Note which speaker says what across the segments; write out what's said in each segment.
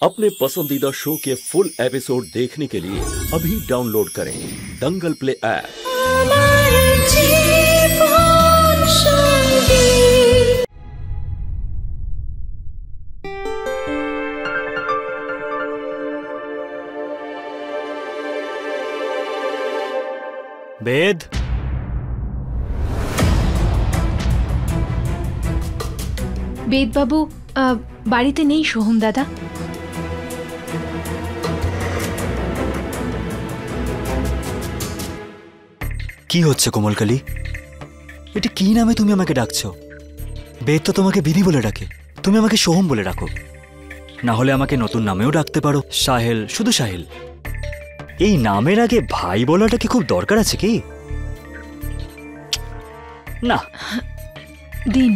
Speaker 1: अपने पसंदीदा शो के फुल एपिसोड देखने के लिए अभी डाउनलोड करें दंगल प्ले ऐप।
Speaker 2: বেদ,
Speaker 3: বেদবাবু বাড়িতে নেই সোহম দাদা।
Speaker 2: কি হচ্ছে কোমলকালী? এটা কি নামে তুমি আমাকে ডাকছো? বেদ তো তোমাকে বিধি বলে ডাকে, তুমি আমাকে সোহম বলে ডাকো। না হলে আমাকে নতুন নামেও ডাকতে পারো, সাহেল, শুধু সাহেল। এই নামের আগে ভাই বলাটা কি খুব দরকার আছে কি? না
Speaker 3: দিন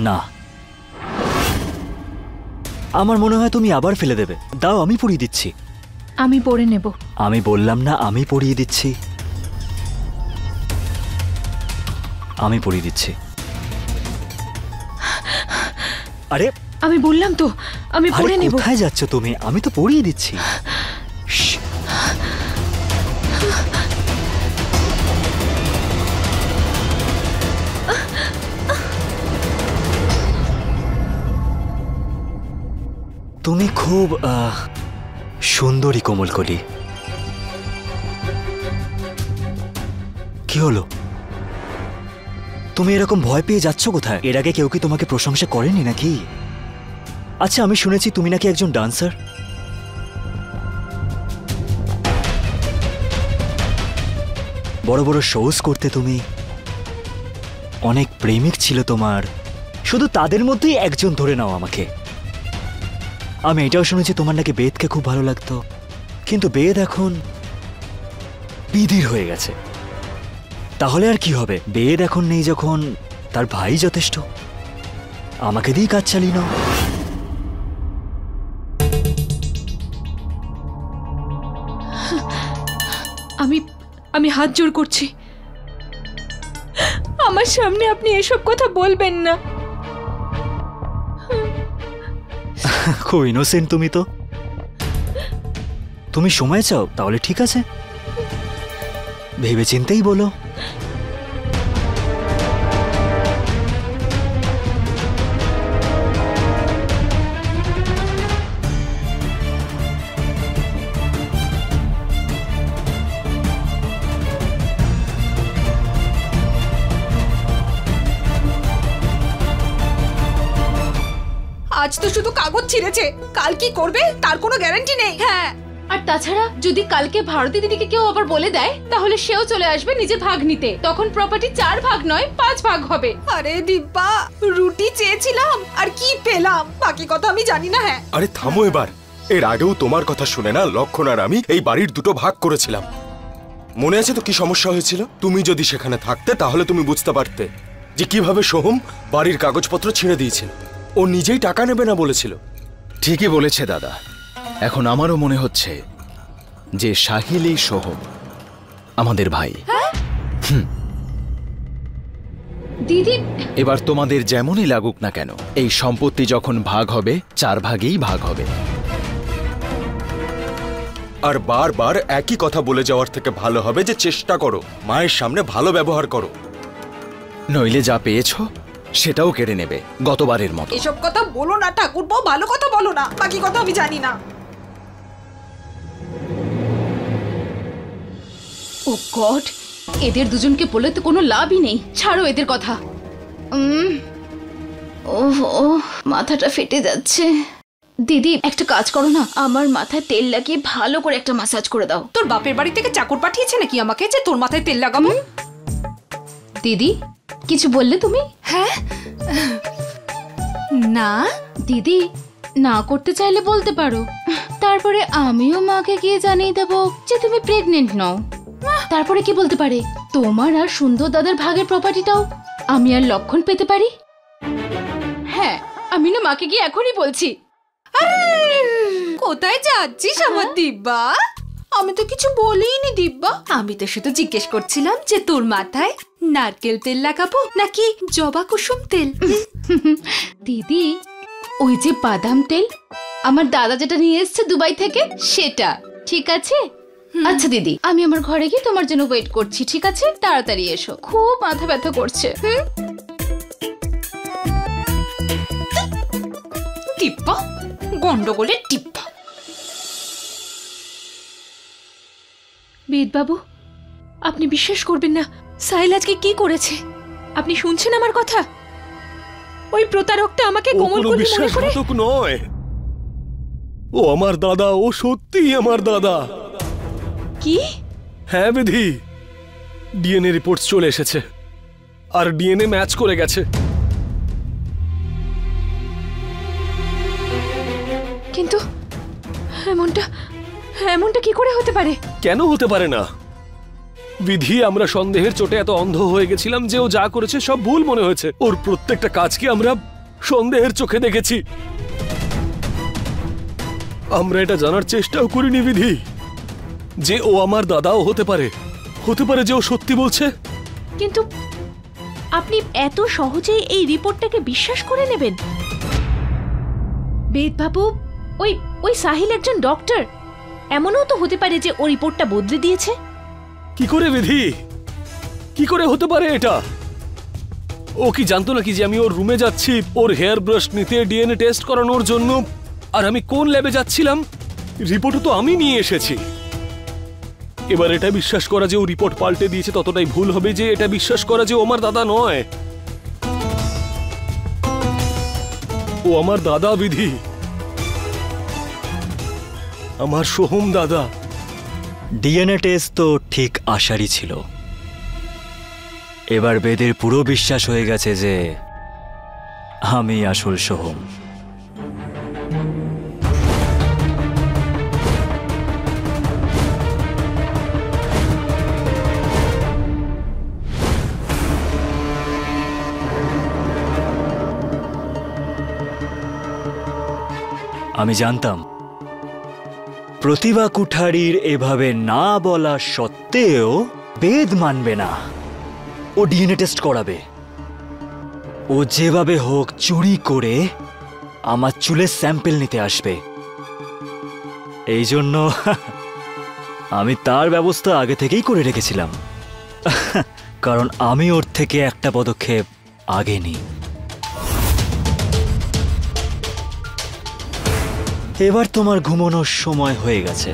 Speaker 2: না, আমার মনে হয় তুমি আবার ফেলে দেবে। দাও, আমি পড়িয়ে দিচ্ছি।
Speaker 3: আমি পড়ে নেব।
Speaker 2: আমি বললাম না আমি পড়িয়ে দিচ্ছি, আমি পড়িয়ে দিচ্ছি। আরে
Speaker 3: আমি বললাম তো আমি পড়ে নেব।
Speaker 2: কোথায় যাচ্ছ তুমি? আমি তো পড়িয়ে দিচ্ছি। তুমি খুব সুন্দরী কোমলকলি। কি হলো? তুমি এরকম ভয় পেয়ে যাচ্ছ কোথায়? এর আগে কেউ কি তোমাকে প্রশংসা করেনি নাকি? আচ্ছা, আমি শুনেছি তুমি নাকি একজন ডান্সার। বড় বড় শোজ করতে তুমি, অনেক প্রেমিক ছিল তোমার, শুধু তাদের মধ্যেই একজন ধরে নাও আমাকে। আমি এটাও শুনেছি তোমার নাকি বেদকে খুব ভালো লাগতো, কিন্তু বেদ এখন বিধির হয়ে গেছে। তাহলে আর কি হবে? বেদ এখন নেই যখন, তার ভাই যথেষ্ট। আমাকে দিয়ে কাজ চালিয়ে নাও।
Speaker 3: আমি হাত জোড় করছি, আমার সামনে আপনি এসব কথা বলবেন না।
Speaker 2: খুব ইনোসেন্ট তুমি তো। তুমি সময় চাও? তাহলে ঠিক আছে, ভেবে চিন্তেই বলো।
Speaker 4: আজ তো শুধু কাগজ ছিঁড়েছে, কাল কি করবে তার কোনো গ্যারান্টি নেই। হ্যাঁ,
Speaker 3: আর তাছাড়া যদি কালকে ভারতী দিদিকে কেউ আবার বলে দেয় তাহলে সেও চলে আসবে নিজে ভাগ নিতে। তখন প্রপার্টি 4 ভাগ নয় 5 ভাগ হবে।
Speaker 4: আরে দিব্যা, রুটি চেয়েছিলাম আর কি পেলাম, বাকি কথা আমি জানি না। হ্যাঁ,
Speaker 5: আরে থামো এবার। এর আগেও তোমার কথা শুনে না লক্ষণ আর আমি এই বাড়ির 2টো ভাগ করেছিলাম। মনে আছে তো কি সমস্যা হয়েছিল? তুমি যদি সেখানে থাকতে তাহলে তুমি বুঝতে পারতে যে কিভাবে সোহম বাড়ির কাগজপত্র ছিঁড়ে দিয়েছিল। ও নিজেই টাকা নেবে না বলেছিল।
Speaker 6: ঠিকই বলেছে দাদা। এখন আমারও মনে হচ্ছে যে সাহিলই সোহম আমাদের ভাই।
Speaker 3: দিদি,
Speaker 6: এবার তোমাদের যেমনই লাগুক না কেন, এই সম্পত্তি যখন ভাগ হবে 4 ভাগেই ভাগ হবে।
Speaker 5: আর বারবার একই কথা বলে যাওয়ার থেকে ভালো হবে যে চেষ্টা করো, মায়ের সামনে ভালো ব্যবহার করো।
Speaker 6: নইলে যা পেয়েছো সেটাও কেড়ে নেবে গতবারের মতো।
Speaker 4: এসব কথা বলো না ঠাকুরপো, ভালো কথা বলো না, বাকি কথা আমি জানি না।
Speaker 3: ও গড, এদের দুজনকে বলে তো কোনো লাভই নেই। ছাড়ো এদের কথা। মাথাটা ফেটে যাচ্ছে। দিদি, একটা কাজ করো না, আমার মাথায় তেল লাগিয়ে ভালো করে একটা ম্যাসাজ করে দাও।
Speaker 4: তোর বাপের বাড়ি থেকে চাকর পাঠিয়েছে নাকি আমাকে যে তোর মাথায় তেল লাগাবো?
Speaker 3: দিদি, কিছু বললে তুমি?
Speaker 4: হ্যাঁ না
Speaker 3: দিদি, না করতে চাইলে বলতে পারো, তারপরে আমিও মাকে গিয়ে জানিয়ে দেবো যে তুমি প্রেগনেন্ট নও। তারপরে কি বলতে পারে, তোমার আর সুন্দর দাদার ভাগের প্রপার্টিটাও আমি আর লক্ষণ পেতে পারি। হ্যাঁ, আমি না মাকে গিয়ে এখনই বলছি।
Speaker 4: কোথায় যাচ্ছিস আমার দিব্যা? আমি তো কিছু বলিনি দিব্যা। আমি তো শুধু জিজ্ঞেস করছিলাম যে তোর মাথায় নারকেল তেল লাগাবো নাকি জবা কুসুম তেল।
Speaker 3: দিদি, ওই যে বাদাম তেল আমার দাদা যেটা নিয়ে এসেছে দুবাই থেকে, সেটা ঠিক আছে? আচ্ছা দিদি, আমি আমার ঘরে গিয়ে তোমার জন্য ওয়েট করছি, ঠিক আছে? তাড়াতাড়ি এসো, খুব মাথা ব্যথা করছে।
Speaker 4: দিব্যা, গন্ডগোলের দিব্যা।
Speaker 7: বেদবাবু, আপনি বিশ্বাস করবেন না সাহিল আজকে কি করেছে। আপনি শুনছেন আমার কথা? ওই প্রতারকটা আমাকে কোমলকলি মনে করে।
Speaker 5: নয়, ও আমার দাদা, ও সত্যিই আমার দাদা।
Speaker 7: কি?
Speaker 5: হ্যাঁ বিধি, ডিএনএ রিপোর্ট চলে এসেছে আর ডিএনএ ম্যাচ করে গেছে।
Speaker 7: কিন্তু এমনটা কি করে হতে পারে?
Speaker 5: কেন হতে পারে না বিধি? আমরা সন্দেহের চোটে এত অন্ধ হয়ে গেছিলাম যে ও যা করেছে সব ভুল মনে হয়েছে। ওর প্রত্যেকটা কাজকে আমরা সন্দেহের চোখে দেখেছি। আমরা এটা জানার চেষ্টাও করিনি বিধি যে ও আমার দাদাও হতে পারে যে ও সত্যি বলছে।
Speaker 7: কিন্তু আপনি এত সহজেই এই রিপোর্টটাকে বিশ্বাস করে নেবেন? বেদবাবু, ওই সাহিল একজন ডক্টর। এমনও তো হতে পারে যে ও রিপোর্টটা বদলে দিয়েছে।
Speaker 5: কি করে বিধি? কি করে হতে পারে এটা? ও কি জানতো নাকি যে আমি ওর রুমে যাচ্ছি ওর হেয়ার ব্রাশ নিতে, ডিএনএ টেস্ট করানোর জন্য? আর আমি কোন ল্যাবে যাচ্ছিলাম রিপোর্টও তো আমি নিয়ে এসেছি। এবার এটা বিশ্বাস করা যে ও রিপোর্ট পাল্টে দিয়েছে ততটাই ভুল হবে যে এটা বিশ্বাস করা যে ও আমার দাদা নয়। ও আমার দাদা বিধি, আমার সোহম দাদা।
Speaker 2: ডিএনএ টেস্ট তো ঠিক আশারই ছিল। এবার বেদের পুরো বিশ্বাস হয়ে গেছে যে আমি আসল সোহম। আমি জানতাম প্রতিভা কুঠারির এভাবে না বলা সত্ত্বেও বেদ মানবে না, ও ডিএনএ টেস্ট করাবে। ও যেভাবে হোক চুরি করে আমার চুলের স্যাম্পল নিতে আসবে। এই জন্য আমি তার ব্যবস্থা আগে থেকেই করে রেখেছিলাম, কারণ আমি ওর থেকে একটা পদক্ষেপ আগে নিই। এবার তোমার ঘুমানোর সময় হয়ে গেছে।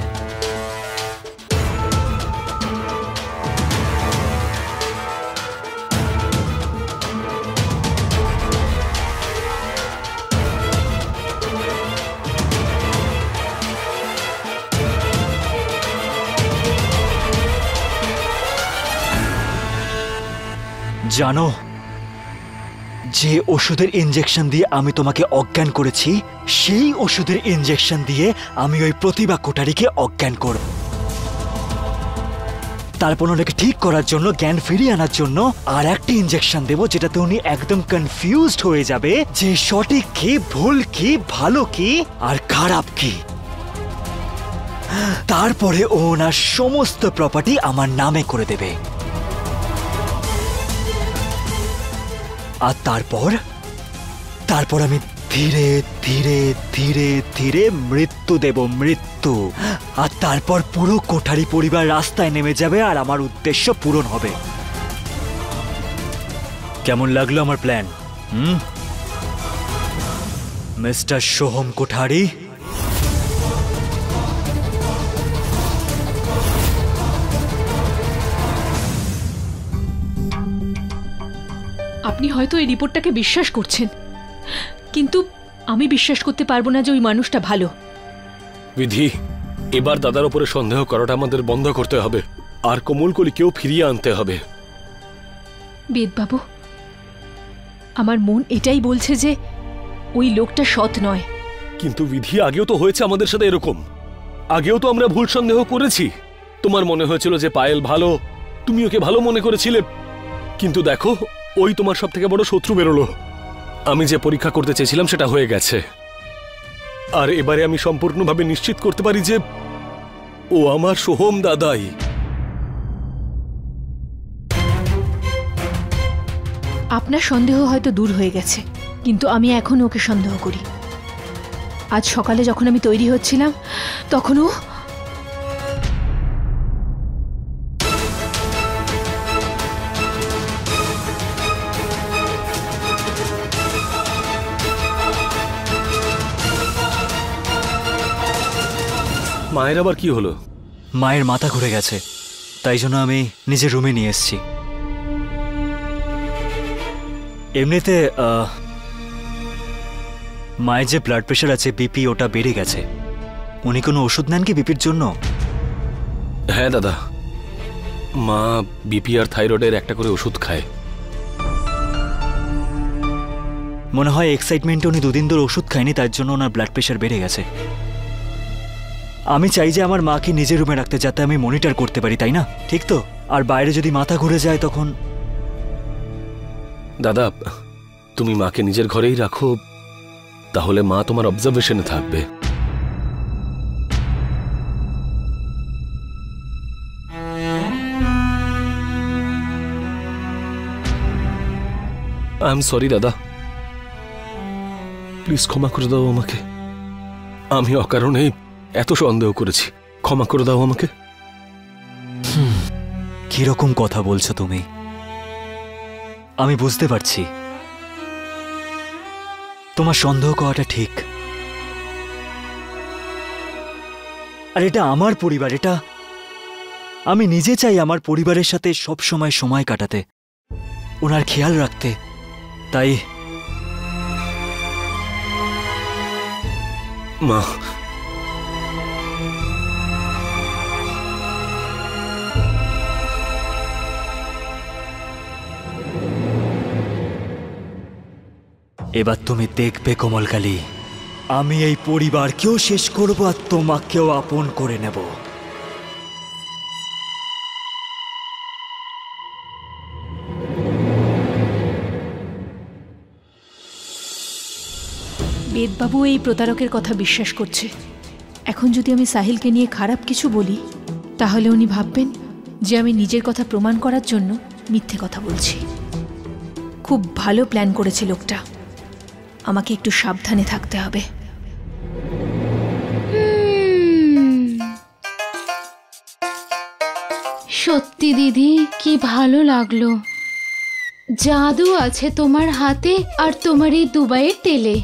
Speaker 2: জানো, যে ওষুধের ইনজেকশন দিয়ে আমি তোমাকে অজ্ঞান করেছি, সেই ওষুধের ইনজেকশন দিয়ে আমি ওই প্রতিভা কোঠারিকে অজ্ঞান করব। তারপর ওনাকে ঠিক করার জন্য, জ্ঞান ফিরিয়ে আনার জন্য আর একটা ইনজেকশন দেব, যেটাতে উনি একদম কনফিউজড হয়ে যাবে যে সঠিক কি, ভুল কি, ভালো কি আর খারাপ কি। তারপরে ও ওনার সমস্ত প্রপার্টি আমার নামে করে দেবে। আর তারপর আমি ধীরে ধীরে ধীরে ধীরে মৃত্যু দেব, মৃত্যু। আর তারপর পুরো কোঠারি পরিবার রাস্তায় নেমে যাবে আর আমার উদ্দেশ্য পূরণ হবে। কেমন লাগলো আমার প্ল্যান? মিস্টার সোহম কোঠারি?
Speaker 7: আপনি হয়তো এই রিপোর্টটাকে বিশ্বাস করছেন, কিন্তু আমি বিশ্বাস করতে পারবো না যে ওই মানুষটা ভালো।
Speaker 5: বিধি, এবার দাদার উপরে সন্দেহ করাটা আমাদের বন্ধ করতে হবে আর কোমলকলিকেও ফিরিয়ে আনতে হবে।
Speaker 7: বেদবাবু, আমার মন এটাই বলছে যে ওই লোকটা সৎ নয়।
Speaker 5: কিন্তু বিধি, আগেও তো হয়েছে আমাদের সাথে এরকম। আগেও তো আমরা ভুল সন্দেহ করেছি। তোমার মনে হয়েছিল যে পায়েল ভালো, তুমি ওকে ভালো মনে করেছিলে, কিন্তু দেখো ওই তোমার সব থেকে বড় শত্রু বেরোলো। আমি যে পরীক্ষা করতে চেয়েছিলাম সেটা হয়ে গেছে। আর এবারে আমি সম্পূর্ণভাবে নিশ্চিত করতে পারি যে
Speaker 8: ও আমার সোহম দাদাই।
Speaker 7: আপনার সন্দেহ হয়তো দূর হয়ে গেছে, কিন্তু আমি এখনো ওকে সন্দেহ করি। আজ সকালে যখন আমি তৈরি হচ্ছিলাম তখনও
Speaker 8: মায়ের আবার কি হলো?
Speaker 2: মায়ের মাথা ঘুরে গেছে, তাই জন্য আমি নিজের রুমে নিয়ে এসেছি। এমনিতে মায়ের যে ব্লাড প্রেশার আছে, বিপি, ওটা বেড়ে গেছে। উনি কোনো ওষুধ নেন কি বিপির জন্য?
Speaker 8: হ্যাঁ দাদা, মা বিপি আর থাইরয়েডের একটা করে ওষুধ খায়।
Speaker 2: মনে হয় এক্সাইটমেন্টে উনি 2 দিন ধরে ওষুধ খায়নি, তার জন্য ওনার ব্লাড প্রেশার বেড়ে গেছে। আমি চাই যে আমার মাকে নিজের রুমে রাখতে, যাতে আমি মনিটর করতে পারি, তাই না? ঠিক তো? আর বাইরে যদি মাথা ঘুরে যায় তখন?
Speaker 8: দাদা, তুমি মাকে নিজের ঘরেই রাখো, তাহলে মা তোমার অবজারভেশনে থাকবে। আই এম সরি দাদা, প্লিজ ক্ষমা করে দাও আমাকে। আমি অকারণেই এত সন্দেহ করেছি, ক্ষমা করে দাও আমাকে।
Speaker 2: কিরকম কথা বলছো তুমি? আমি বুঝতে পারছি তোমার সন্দেহ করাটা ঠিক, আর এটা আমার পরিবার, এটা আমি নিজে চাই আমার পরিবারের সাথে সব সময় সময় কাটাতে, ওনার খেয়াল রাখতে। তাই
Speaker 8: মা,
Speaker 2: এবার তুমি দেখবে কোমলকালী, আমি এই পরিবারকেও শেষ করব আর তোমাকেও আপন করে নেব।
Speaker 7: বেদবাবু এই প্রতারকের কথা বিশ্বাস করছে। এখন যদি আমি সাহিলকে নিয়ে খারাপ কিছু বলি, তাহলে উনি ভাববেন যে আমি নিজের কথা প্রমাণ করার জন্য মিথ্যে কথা বলছি। খুব ভালো প্ল্যান করেছে লোকটা, আমাকে একটু সাবধানে থাকতে হবে।
Speaker 3: সত্যি দিদি, কি ভালো লাগলো। জাদু আছে তোমার হাতে আর তোমার এই দুবাইয়ের তেলে।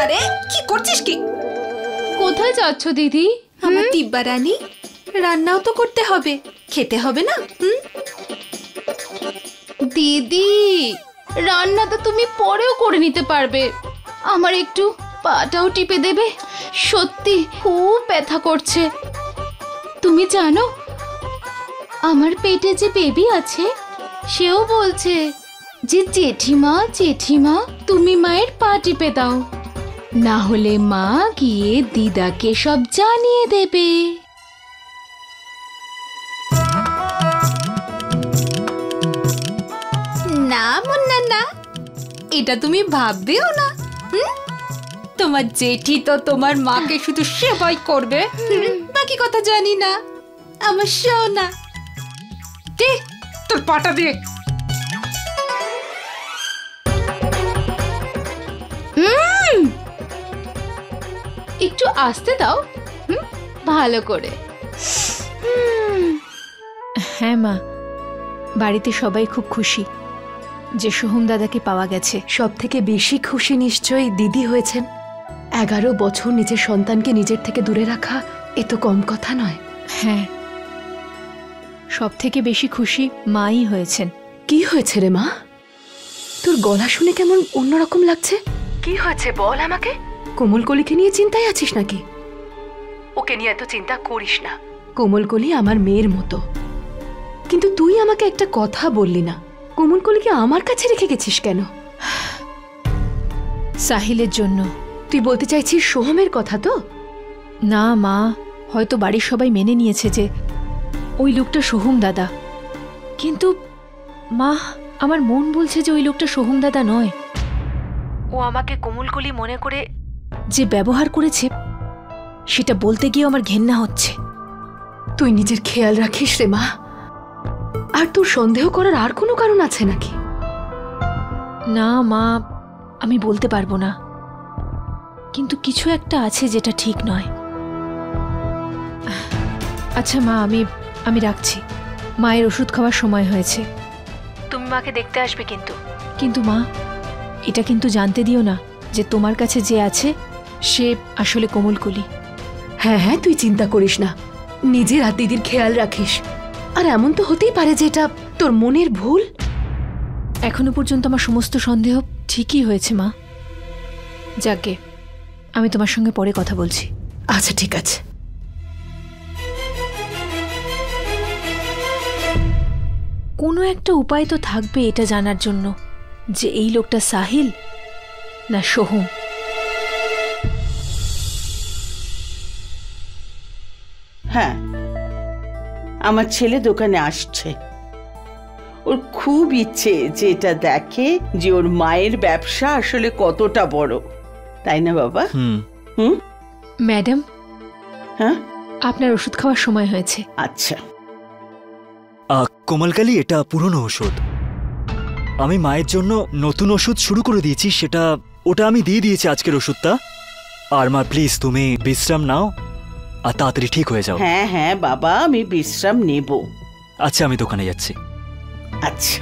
Speaker 4: আরে কি করছিস কি?
Speaker 3: কোথায় যাচ্ছ দিদি?
Speaker 4: আমার দিব্যা রানী, রান্নাও তো করতে হবে, খেতে হবে না?
Speaker 3: দিদি, রান্না তো তুমি পরেও করে নিতে পারবে, আমার একটু পাটাও টিপে দেবে। সত্যি খুব ব্যথা করছে। তুমি জানো আমার পেটে যে বেবি আছে, সেও বলছে যে জেঠিমা জেঠিমা তুমি মায়ের পা টিপে দাও, না হলে মা গিয়ে দিদাকে সব জানিয়ে দেবে।
Speaker 4: না মুন্না না, এটা তুমি ভাববেও না। তোমার জেঠি তো তোমার মাকে শুধু সেবাই করবে, বাকি কথা জানি না। আমার সোনা, দে তোর পাটা দে।
Speaker 3: একটু আসতে দাও, ভালো করে।
Speaker 7: হ্যাঁ মা, বাড়িতে সবাই খুব খুশি যে সোহম দাদাকে পাওয়া গেছে।
Speaker 9: সব থেকে বেশি খুশি নিশ্চয়ই দিদি হয়েছেন। 11 বছর নিজের সন্তানকে নিজের থেকে দূরে রাখা এ তো কম কথা নয়।
Speaker 7: হ্যাঁ, সব থেকে বেশি খুশি মাই হয়েছেন।
Speaker 9: কি হয়েছে রে মা? তোর গলা শুনে কেমন অন্যরকম লাগছে। কি হয়েছে বল আমাকে। কোমলকলিকে নিয়ে চিন্তায় আছিস নাকি? ওকে নিয়ে এত চিন্তা করিস না, কোমলকলি আমার মেয়ের মতো। কিন্তু তুই আমাকে একটা কথা বললি না, কোমলকলিকে আমার কাছে রেখে গেছিস কেন?
Speaker 7: সাহিলের জন্য।
Speaker 9: তুই বলতে চাইছিস সোহমের কথা তো?
Speaker 7: না মা, হয়তো বাড়ির সবাই মেনে নিয়েছে যে ওই লোকটা সোহম দাদা, কিন্তু মা আমার মন বলছে যে ওই লোকটা সোহম দাদা নয়। ও আমাকে কোমলকলি মনে করে যে ব্যবহার করেছে সেটা বলতে গিয়ে আমার ঘেন্না হচ্ছে।
Speaker 9: তুই নিজের খেয়াল রাখিস রে মা। আর তোর সন্দেহ করার আর কোনো কারণ আছে নাকি?
Speaker 7: না মা, আমি বলতে পারবো না, কিন্তু কিছু একটা আছে যেটা ঠিক নয়। আচ্ছা মা, আমি রাখছি। মায়ের ওষুধ খাওয়ার সময় হয়েছে। তুমি মাকে দেখতে আসবে কিন্তু মা, এটা কিন্তু জানতে দিও না যে তোমার কাছে যে আছে সে আসলে কোমলকলি।
Speaker 9: হ্যাঁ হ্যাঁ, তুই চিন্তা করিস না, নিজের আর দিদির খেয়াল রাখিস। আর এমন তো হতেই পারে যে এটা তোর মনের ভুল।
Speaker 7: এখনো পর্যন্ত আমার সমস্ত সন্দেহ ঠিকই হয়েছে মা। যাকে আমি তোমার সঙ্গে পরে কথা বলছি।
Speaker 9: আচ্ছা ঠিক আছে।
Speaker 7: কোনো একটা উপায় তো থাকবে এটা জানার জন্য যে এই লোকটা সাহিল না সোহম।
Speaker 10: হ্যাঁ, আমার ছেলে দোকানে আসছে। ওর খুব ইচ্ছে যে এটা দেখে যে ওর মায়ের ব্যবসা আসলে কতটা বড়, তাই না বাবা? হুম।
Speaker 7: ম্যাডাম,
Speaker 10: হ্যাঁ,
Speaker 7: আপনার ওষুধ খাওয়ার সময় হয়েছে।
Speaker 10: আচ্ছা।
Speaker 2: কোমলকালী, এটা পুরনো ওষুধ। আমি মায়ের জন্য নতুন ওষুধ শুরু করে দিয়েছি, ওটা আমি দিয়ে দিয়েছি আজকের ওষুধটা। আর মা প্লিজ তুমি বিশ্রাম নাও আর তাড়াতাড়ি ঠিক হয়ে যাও।
Speaker 10: হ্যাঁ হ্যাঁ বাবা, আমি বিশ্রাম নেব।
Speaker 2: আচ্ছা, আমি দোকানে যাচ্ছি।
Speaker 10: আচ্ছা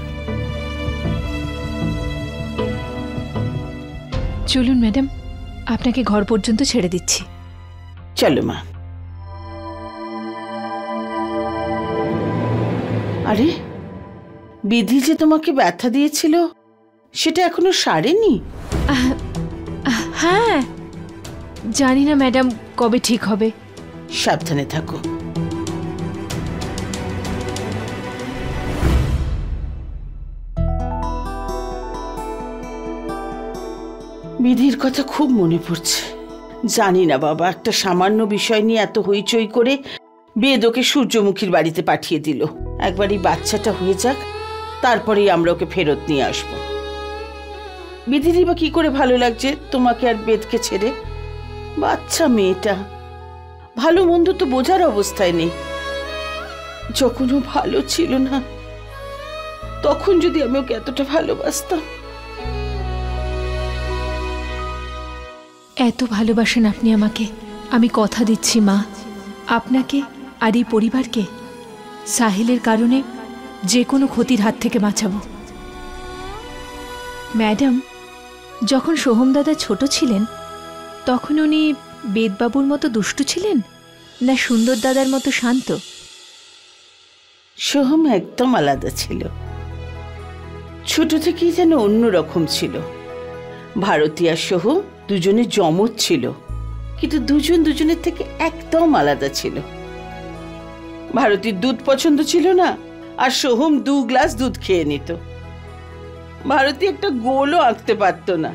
Speaker 7: চলুন ম্যাডাম, আপনাকে ঘর পর্যন্ত ছেড়ে দিচ্ছি।
Speaker 10: চলো মা। আরে, বিধি যে তোমাকে ব্যথা দিয়েছিল সেটা এখনো সারেনি?
Speaker 7: হ্যাঁ, জানি না ম্যাডাম কবে ঠিক হবে।
Speaker 10: সাবধানে থাকো। বিধির কথা খুব মনে পড়ছে। জানি না বাবা, একটা সামান্য বিষয় নিয়ে এত হইচই করে বেদ ওকে সূর্যমুখীর বাড়িতে পাঠিয়ে দিল। একবার এই বাচ্চাটা হয়ে যাক, তারপরেই আমরা ওকে ফেরত নিয়ে আসবো। বিধিরই বা কি করে ভালো লাগছে তোমাকে আর বেদকে ছেড়ে? বাচ্চা মেয়েটা, ভালো মন্দ তো বোঝার অবস্থায় নেই। যখন ও ভালো ছিল না, তখন যদি আমি ওকে এতটা ভালোবাসতাম।
Speaker 7: এত ভালোবাসেন আপনি আমাকে। আমি কথা দিচ্ছি মা, আপনাকে আর এই পরিবারকে সাহিলের কারণে যে কোনো ক্ষতির হাত থেকে বাঁচাবো। ম্যাডাম, যখন সোহম দাদা ছোট ছিলেন তখন উনি বেদবাবুর মতো দুষ্টু ছিলেন না সুন্দর দাদার মতো শান্ত?
Speaker 10: সোহম একদম আলাদা ছিল। ছোট থেকেই যেন অন্যরকম ছিল। ভারতী আর সোহম দুজনে জমজ ছিল, কিন্তু দুজন দুজনের থেকে একদম আলাদা ছিল। ভারতীর দুধ পছন্দ ছিল না, আর সোহম 2 গ্লাস দুধ খেয়ে নিত। ভারতী একটা গোলও আঁকতে পারত না,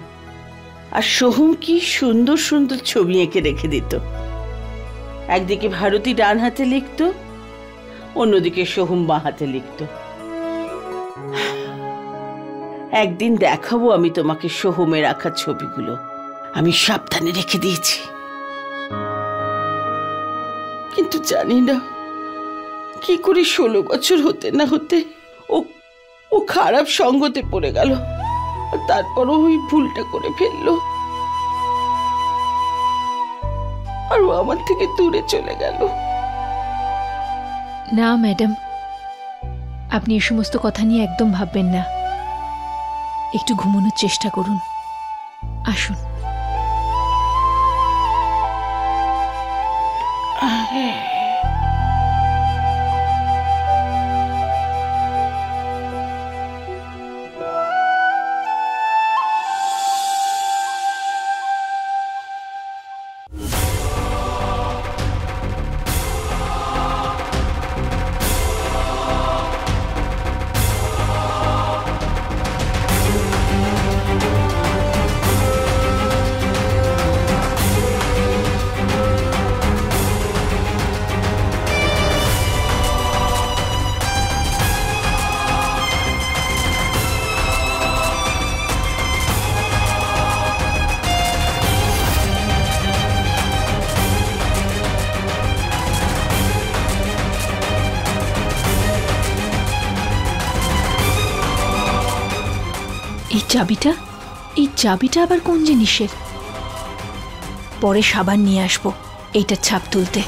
Speaker 10: আর সোহম কি সুন্দর সুন্দর ছবি এঁকে রেখে দিত। একদিকে ভারতী ডান হাতে লিখত, অন্যদিকে সোহম বাঁ হাতে লিখত। একদিন দেখাবো আমি তোমাকে সোহমের আঁকা ছবিগুলো, আমি সাবধানে রেখে দিয়েছি। কিন্তু জানি না কি করে 16 বছর হতে না হতে ও খারাপ সঙ্গতে পড়ে গেল, আর তারপরও ওই ভুলটা করে ফেললো, আর ও আমার থেকে দূরে চলে গেল।
Speaker 7: না ম্যাডাম, আপনি এই সমস্ত কথা নিয়ে একদম ভাববেন না। একটু ঘুমানোর চেষ্টা করুন। আসুন। এই চাবিটা আবার কোন জিনিসের? পরে সাবান নিয়ে আসবো এইটার ছাপ তুলতে।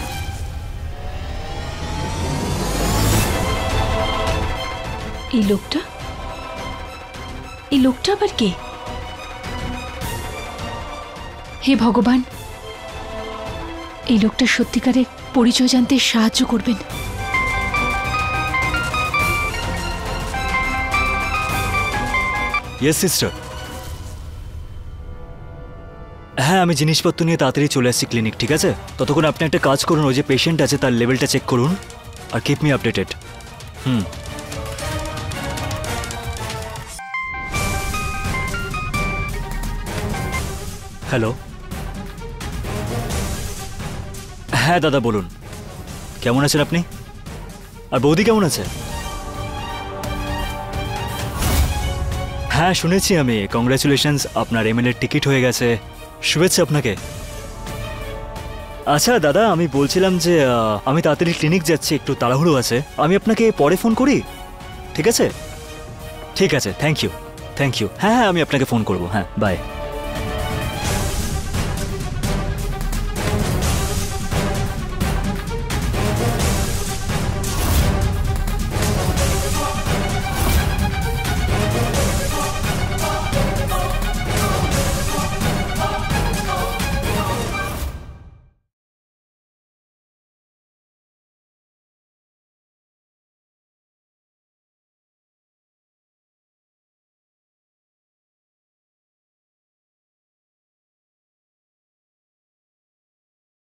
Speaker 7: এই লোকটা আবার কে? হে ভগবান, এই লোকটা সত্যিকারের পরিচয় জানতে সাহায্য করবেন।
Speaker 2: Yes sister. হ্যাঁ, আমি জিনিসপত্র নিয়ে তাড়াতাড়ি চলে আসছি ক্লিনিক, ঠিক আছে? ততক্ষণ আপনি একটা কাজ করুন, ওই যে পেশেন্ট আছে তার লেভেলটা চেক করুন আর কিপ মি আপডেটেড। হ্যালো। হ্যাঁ দাদা বলুন, কেমন আছেন আপনি? আর বৌদি কেমন আছে? হ্যাঁ শুনেছি আমি। কংগ্রাচুলেশনস, আপনার এমএলএ টিকিট হয়ে গেছে। শুভেচ্ছা আপনাকে। আচ্ছা দাদা, আমি বলছিলাম যে আমি তাড়াতাড়ি ক্লিনিক যাচ্ছি, একটু তাড়াহুড়ো আছে। আমি আপনাকে পরে ফোন করি, ঠিক আছে? ঠিক আছে, থ্যাংক ইউ। হ্যাঁ, আমি আপনাকে ফোন করবো। হ্যাঁ, বাই।